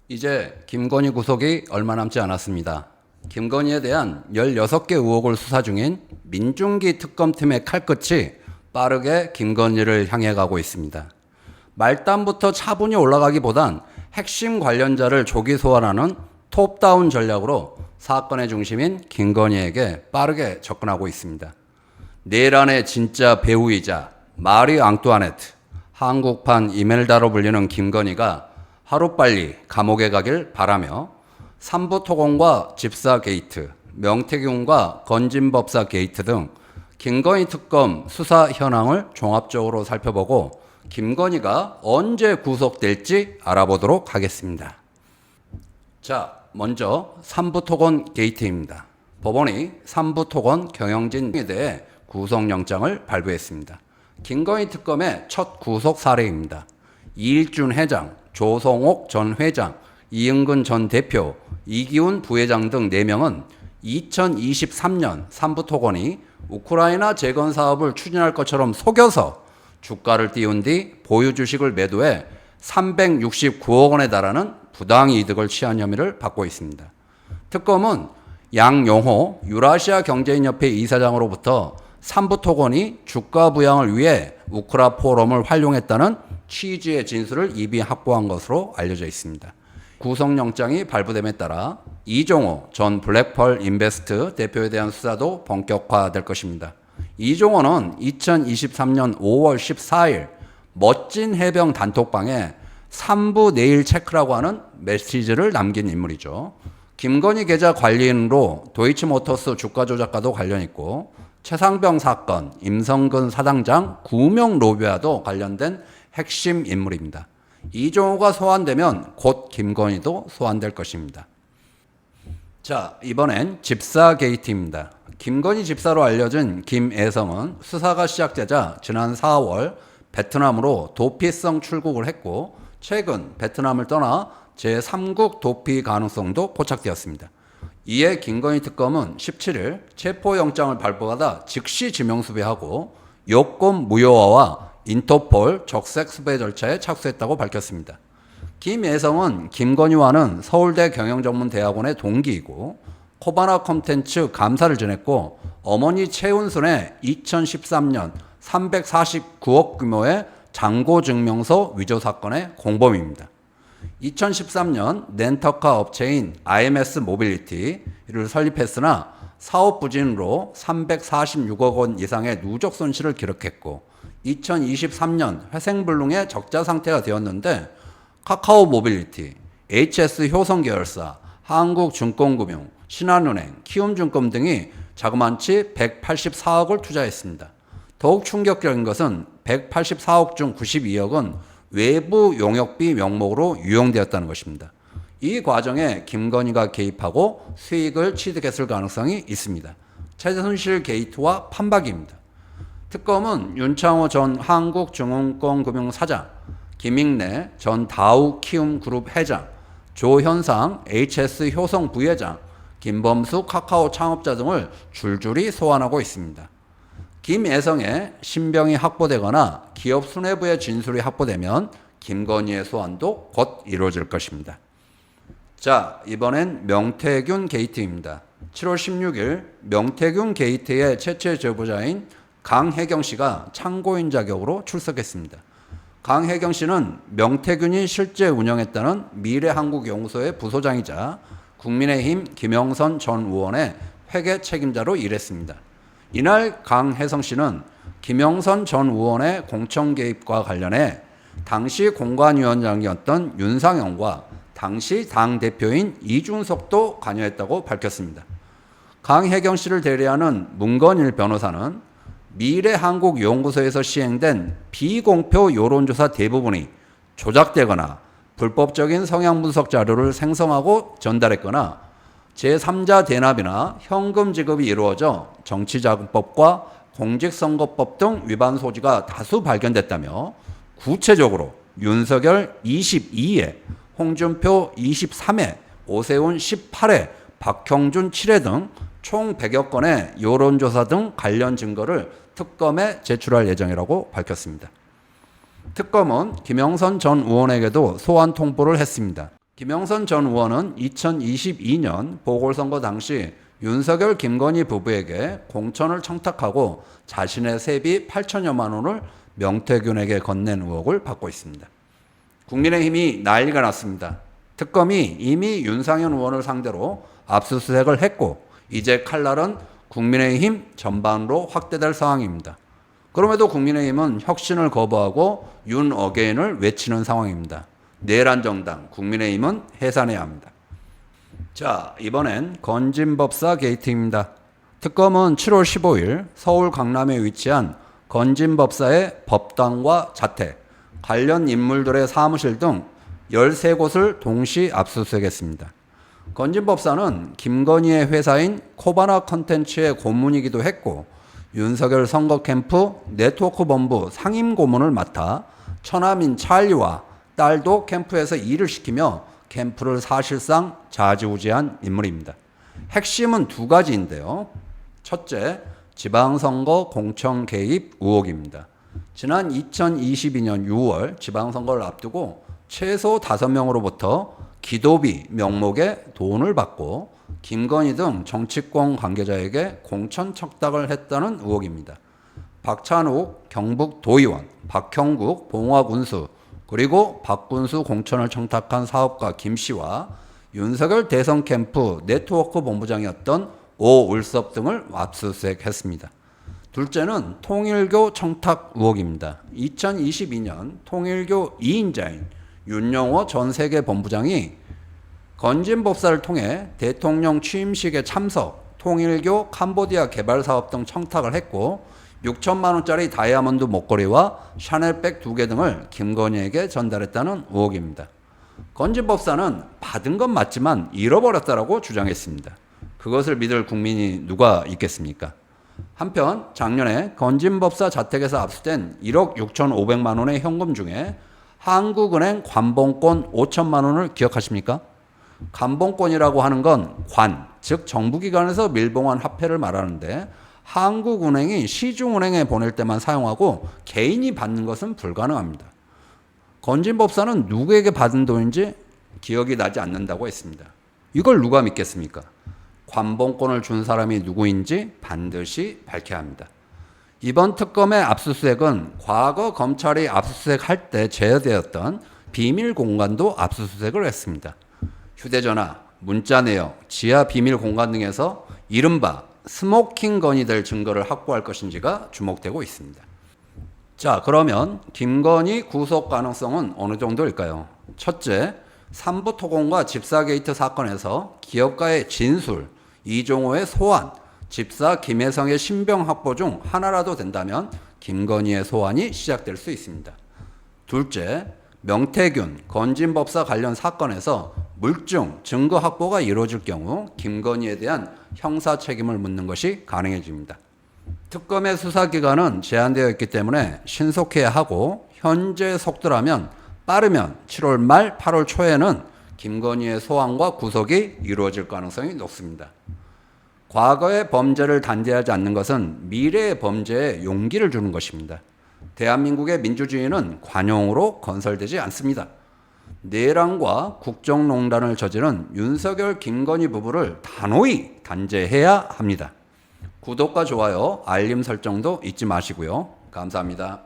이제 김건희 구속이 얼마 남지 않았습니다. 김건희에 대한 16개 의혹을 수사 중인 민중기 특검팀의 칼끝이 빠르게 김건희를 향해 가고 있습니다. 말단부터 차분히 올라가기보단 핵심 관련자를 조기 소환하는 톱다운 전략으로 사건의 중심인 김건희에게 빠르게 접근하고 있습니다. 내란의 진짜 배우이자 마리 앙뚜아네트, 한국판 이멜다로 불리는 김건희가 하루빨리 감옥에 가길 바라며 삼부토건과 집사 게이트, 명태균과 건진법사 게이트 등 김건희 특검 수사 현황을 종합적으로 살펴보고 김건희가 언제 구속될지 알아보도록 하겠습니다. 자, 먼저 삼부토건 게이트입니다. 법원이 삼부토건 경영진에 대해 구속영장을 발부했습니다. 김건희 특검의 첫 구속 사례입니다. 이일준 회장, 조성옥 전 회장, 이응근 전 대표, 이기훈 부회장 등 4명은 2023년 삼부토건이 우크라이나 재건 사업을 추진할 것처럼 속여서 주가를 띄운 뒤 보유 주식을 매도해 369억 원에 달하는 부당이득을 취한 혐의를 받고 있습니다. 특검은 양용호 유라시아 경제인협회 이사장으로부터 삼부토건이 주가 부양을 위해 우크라 포럼을 활용했다는 취지의 진술을 이미 확보한 것으로 알려져 있습니다. 구속영장이 발부됨에 따라 이종호 전 블랙펄 인베스트 대표에 대한 수사도 본격화될 것입니다. 이종호는 2023년 5월 14일 멋진 해병 단톡방에 3부 내일 체크라고 하는 메시지를 남긴 인물이죠. 김건희 계좌 관리인으로 도이치모터스 주가 조작과도 관련 있고 최상병 사건, 임성근 사당장 구명 로비와도 관련된 핵심 인물입니다. 이종호가 소환되면 곧 김건희도 소환될 것입니다. 자, 이번엔 집사 게이트입니다. 김건희 집사로 알려진 김애성은 수사가 시작되자 지난 4월 베트남으로 도피성 출국을 했고 최근 베트남을 떠나 제3국 도피 가능성도 포착되었습니다. 이에 김건희 특검은 17일 체포영장을 발부받아 즉시 지명수배하고 요건 무효화와 인터폴 적색 수배 절차에 착수했다고 밝혔습니다. 김예성은 김건희와는 서울대 경영전문대학원의 동기이고 코바나 콘텐츠 감사를 지냈고 어머니 최은순의 2013년 349억 규모의 잔고증명서 위조 사건의 공범입니다. 2013년 렌터카 업체인 IMS 모빌리티를 설립했으나 사업 부진으로 346억 원 이상의 누적 손실을 기록했고 2023년 회생불능의 적자 상태가 되었는데 카카오 모빌리티, HS 효성 계열사, 한국증권금융, 신한은행, 키움증권 등이 자그만치 184억을 투자했습니다. 더욱 충격적인 것은 184억 중 92억은 외부 용역비 명목으로 유용되었다는 것입니다. 이 과정에 김건희가 개입하고 수익을 취득했을 가능성이 있습니다. 최순실 게이트와 판박입니다. 특검은 윤창호 전 한국증권금융 사장, 김익래 전 다우 키움그룹 회장, 조현상 HS 효성 부회장, 김범수 카카오 창업자 등을 줄줄이 소환하고 있습니다. 김애성의 신병이 확보되거나 기업 수뇌부의 진술이 확보되면 김건희의 소환도 곧 이루어질 것입니다. 자, 이번엔 명태균 게이트입니다. 7월 16일 명태균 게이트의 최초의 제보자인 강혜경 씨가 참고인 자격으로 출석했습니다. 강혜경 씨는 명태균이 실제 운영했다는 미래한국연구소의 부소장이자 국민의힘 김영선 전 의원의 회계 책임자로 일했습니다. 이날 강혜성 씨는 김영선 전 의원의 공천 개입과 관련해 당시 공관위원장이었던 윤상현과 당시 당대표인 이준석도 관여했다고 밝혔습니다. 강혜경 씨를 대리하는 문건일 변호사는 미래한국연구소에서 시행된 비공표 여론조사 대부분이 조작되거나 불법적인 성향 분석 자료를 생성하고 전달했거나 제3자 대납이나 현금 지급이 이루어져 정치자금법과 공직선거법 등 위반 소지가 다수 발견됐다며 구체적으로 윤석열 22회, 홍준표 23회, 오세훈 18회, 박형준 7회 등 총 100여 건의 여론조사 등 관련 증거를 특검에 제출할 예정이라고 밝혔습니다. 특검은 김영선 전 의원에게도 소환 통보를 했습니다. 김영선 전 의원은 2022년 보궐선거 당시 윤석열, 김건희 부부에게 공천을 청탁하고 자신의 세비 8천여만 원을 명태균에게 건넨 의혹을 받고 있습니다. 국민의힘이 난리가 났습니다. 특검이 이미 윤상현 의원을 상대로 압수수색을 했고 이제 칼날은 국민의힘 전반으로 확대될 상황입니다. 그럼에도 국민의힘은 혁신을 거부하고 윤 어게인을 외치는 상황입니다. 내란 정당 국민의힘은 해산해야 합니다. 자, 이번엔 건진법사 게이트입니다. 특검은 7월 15일 서울 강남에 위치한 건진법사의 법당과 자택, 관련 인물들의 사무실 등 13곳을 동시 압수수색했습니다. 건진법사는 김건희의 회사인 코바나 컨텐츠의 고문이기도 했고 윤석열 선거 캠프 네트워크 본부 상임 고문을 맡아 처남인 찰리와 딸도 캠프에서 일을 시키며 캠프를 사실상 좌지우지한 인물입니다. 핵심은 두 가지인데요. 첫째, 지방선거 공천 개입 의혹입니다. 지난 2022년 6월 지방선거를 앞두고 최소 5명으로부터 기도비 명목의 돈을 받고 김건희 등 정치권 관계자에게 공천 청탁을 했다는 의혹입니다. 박찬욱 경북도의원, 박형국 봉화군수, 그리고 박군수 공천을 청탁한 사업가 김 씨와 윤석열 대선 캠프 네트워크 본부장이었던 오울섭 등을 압수수색했습니다. 둘째는 통일교 청탁 의혹입니다. 2022년 통일교 2인자인 윤영호 전 세계본부장이 건진법사를 통해 대통령 취임식에 참석, 통일교 캄보디아 개발사업 등 청탁을 했고 6천만 원짜리 다이아몬드 목걸이와 샤넬백 2개 등을 김건희에게 전달했다는 의혹입니다. 건진법사는 받은 건 맞지만 잃어버렸다라고 주장했습니다. 그것을 믿을 국민이 누가 있겠습니까? 한편 작년에 건진법사 자택에서 압수된 1억 6,500만 원의 현금 중에 한국은행 관봉권 5천만 원을 기억하십니까? 관봉권이라고 하는 건 관, 즉 정부기관에서 밀봉한 화폐를 말하는데 한국은행이 시중은행에 보낼 때만 사용하고 개인이 받는 것은 불가능합니다. 건진법사는 누구에게 받은 돈인지 기억이 나지 않는다고 했습니다. 이걸 누가 믿겠습니까? 관봉권을 준 사람이 누구인지 반드시 밝혀야 합니다. 이번 특검의 압수수색은 과거 검찰이 압수수색할 때 제어되었던 비밀 공간도 압수수색을 했습니다. 휴대전화, 문자 내역, 지하 비밀 공간 등에서 이른바 스모킹 건이 될 증거를 확보할 것인지가 주목되고 있습니다. 자, 그러면 김건희 구속 가능성은 어느 정도일까요? 첫째, 삼부 토건과 집사 게이트 사건에서 기업가의 진술, 이종호의 소환, 집사 김혜성의 신병 확보 중 하나라도 된다면 김건희의 소환이 시작될 수 있습니다. 둘째, 명태균, 건진법사 관련 사건에서 물증, 증거 확보가 이루어질 경우 김건희에 대한 형사 책임을 묻는 것이 가능해집니다. 특검의 수사기간은 제한되어 있기 때문에 신속해야 하고 현재 속도라면 빠르면 7월 말 8월 초에는 김건희의 소환과 구속이 이루어질 가능성이 높습니다. 과거의 범죄를 단죄하지 않는 것은 미래의 범죄에 용기를 주는 것입니다. 대한민국의 민주주의는 관용으로 건설되지 않습니다. 내란과 국정농단을 저지른 윤석열, 김건희 부부를 단호히 단죄해야 합니다. 구독과 좋아요, 알림 설정도 잊지 마시고요. 감사합니다.